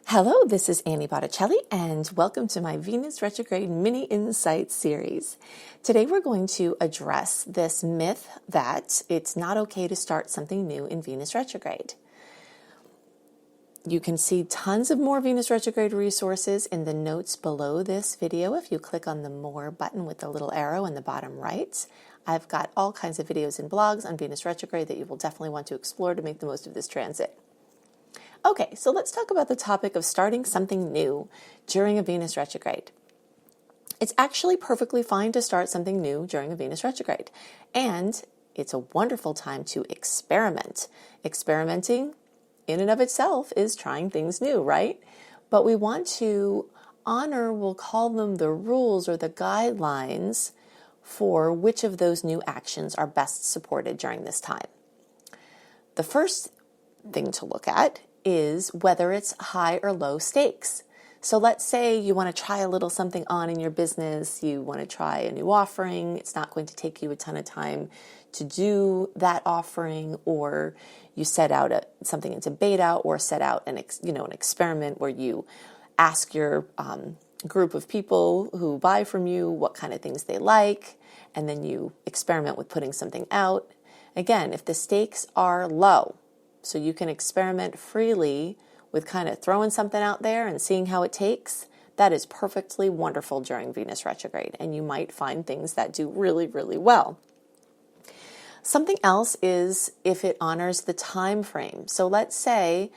Hello, this is Annie Botticelli, and welcome to my Venus Retrograde Mini Insights series. Today we're going to address this myth that it's not okay to start something new in Venus Retrograde. You can see tons of more Venus Retrograde resources in the notes below this video if you click on the More button with the little arrow in the bottom right. I've got all kinds of videos and blogs on Venus Retrograde that you will definitely want to explore to make the most of this transit. Okay, so let's talk about the topic of starting something new during a Venus retrograde. It's actually perfectly fine to start something new during a Venus retrograde, and it's a wonderful time to experiment. Experimenting in and of itself is trying things new, right? But we want to honor, we'll call them the rules or the guidelines for which of those new actions are best supported during this time. The first thing to look at is whether it's high or low stakes. So let's say you want to try a little something on in your business, you want to try a new offering, it's not going to take you a ton of time to do that offering, or you set out something into beta, or set out an experiment where you ask your group of people who buy from you what kind of things they like, and then you experiment with putting something out. Again, if the stakes are low, so you can experiment freely with kind of throwing something out there and seeing how it takes, that is perfectly wonderful during Venus retrograde, and you might find things that do really, really well. Something else is if it honors the time frame. So let's say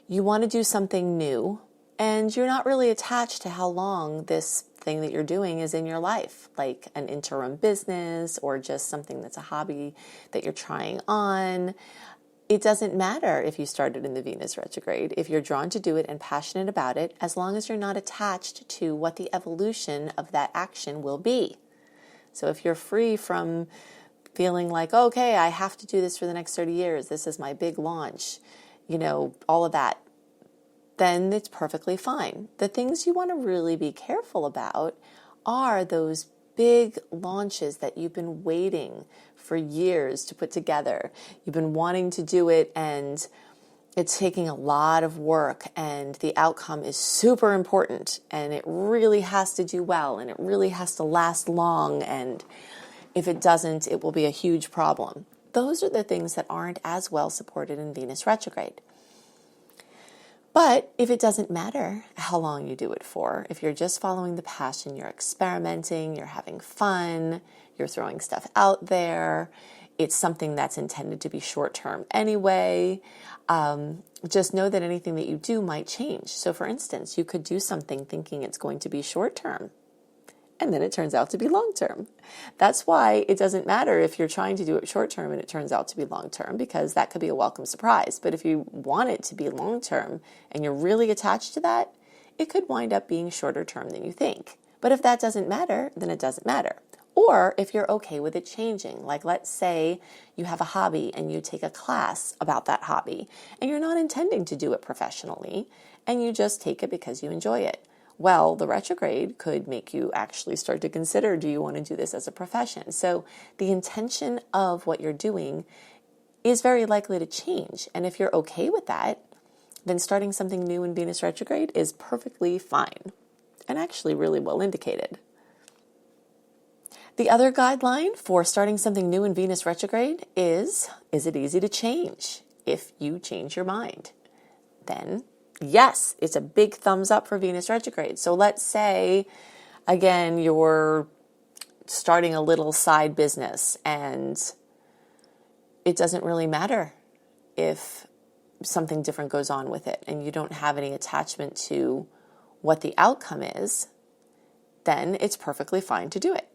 you want to do something new and you're not really attached to how long this thing that you're doing is in your life, like an interim business or just something that's a hobby that you're trying on. It doesn't matter if you started in the Venus retrograde, if you're drawn to do it and passionate about it, as long as you're not attached to what the evolution of that action will be. So if you're free from feeling like, okay, I have to do this for the next 30 years, this is my big launch, all of that, then it's perfectly fine. The things you want to really be careful about are those big launches that you've been waiting for years to put together. You've been wanting to do it and it's taking a lot of work and the outcome is super important and it really has to do well and it really has to last long, and if it doesn't, it will be a huge problem. Those are the things that aren't as well supported in Venus retrograde. But if it doesn't matter how long you do it for, if you're just following the passion, you're experimenting, you're having fun, you're throwing stuff out there, it's something that's intended to be short-term anyway, just know that anything that you do might change. So for instance, you could do something thinking it's going to be short-term, and then it turns out to be long-term. That's why it doesn't matter if you're trying to do it short-term and it turns out to be long-term, because that could be a welcome surprise. But if you want it to be long-term and you're really attached to that, it could wind up being shorter-term than you think. But if that doesn't matter, then it doesn't matter. Or if you're okay with it changing, like let's say you have a hobby and you take a class about that hobby and you're not intending to do it professionally and you just take it because you enjoy it. Well, the retrograde could make you actually start to consider, do you want to do this as a profession? So the intention of what you're doing is very likely to change. And if you're okay with that, then starting something new in Venus retrograde is perfectly fine and actually really well indicated. The other guideline for starting something new in Venus retrograde is it easy to change? If you change your mind, then yes, it's a big thumbs up for Venus retrograde. So let's say, again, you're starting a little side business and it doesn't really matter if something different goes on with it and you don't have any attachment to what the outcome is, then it's perfectly fine to do it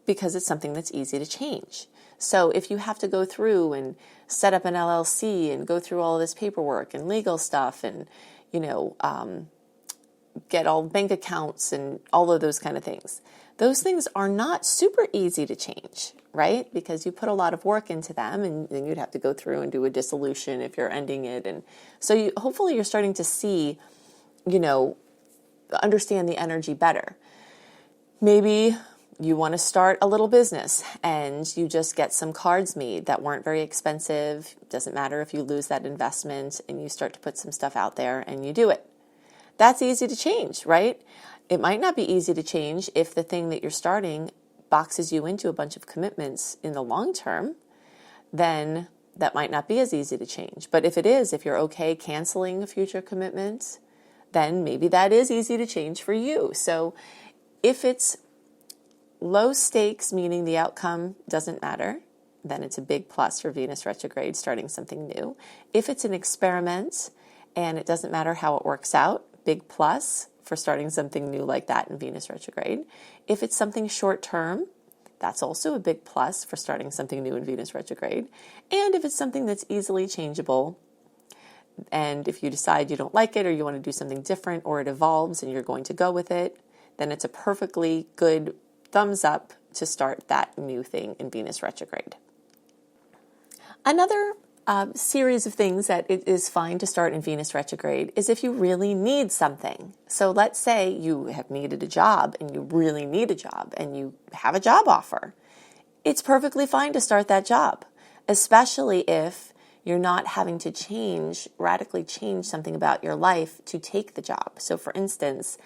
because it's something that's easy to change. So if you have to go through and set up an LLC and go through all of this paperwork and legal stuff and, get all bank accounts and all of those kind of things, those things are not super easy to change, right? Because you put a lot of work into them and then you'd have to go through and do a dissolution if you're ending it. And so hopefully you're starting to see, understand the energy better. Maybe you want to start a little business and you just get some cards made that weren't very expensive. Doesn't matter if you lose that investment, and you start to put some stuff out there and you do it. That's easy to change, right? It might not be easy to change if the thing that you're starting boxes you into a bunch of commitments in the long term. Then that might not be as easy to change. But if it is, if you're okay canceling a future commitment, then maybe that is easy to change for you. So if it's low stakes, meaning the outcome doesn't matter, then it's a big plus for Venus retrograde, starting something new. If it's an experiment and it doesn't matter how it works out, big plus for starting something new like that in Venus retrograde. If it's something short term, that's also a big plus for starting something new in Venus retrograde. And if it's something that's easily changeable, and if you decide you don't like it or you want to do something different, or it evolves and you're going to go with it, then it's a perfectly good thumbs up to start that new thing in Venus retrograde. Another series of things that it is fine to start in Venus retrograde is if you really need something. So let's say you have needed a job and you really need a job and you have a job offer. It's perfectly fine to start that job, especially if you're not having to radically change something about your life to take the job. So for instance,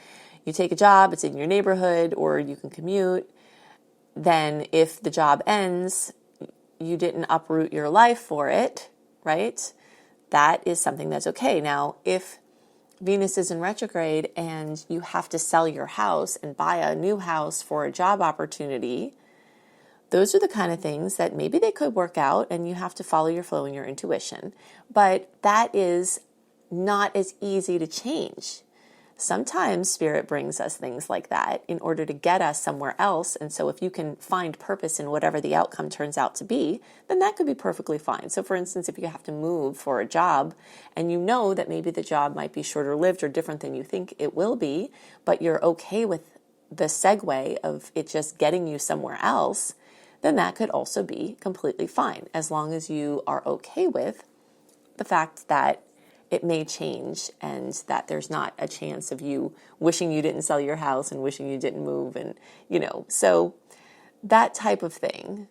you take a job, it's in your neighborhood, or you can commute. Then if the job ends, you didn't uproot your life for it, right? That is something that's okay. Now, if Venus is in retrograde and you have to sell your house and buy a new house for a job opportunity, those are the kind of things that maybe they could work out and you have to follow your flow and your intuition. But that is not as easy to change. Sometimes Spirit brings us things like that in order to get us somewhere else. And so if you can find purpose in whatever the outcome turns out to be, then that could be perfectly fine. So for instance, if you have to move for a job and you know that maybe the job might be shorter lived or different than you think it will be, but you're okay with the segue of it just getting you somewhere else, then that could also be completely fine, as long as you are okay with the fact that it may change and that there's not a chance of you wishing you didn't sell your house and wishing you didn't move. And, so that type of thing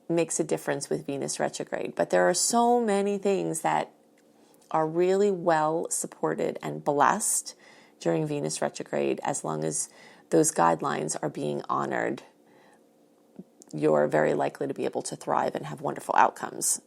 makes a difference with Venus retrograde. But there are so many things that are really well supported and blessed during Venus retrograde. As long as those guidelines are being honored, you're very likely to be able to thrive and have wonderful outcomes.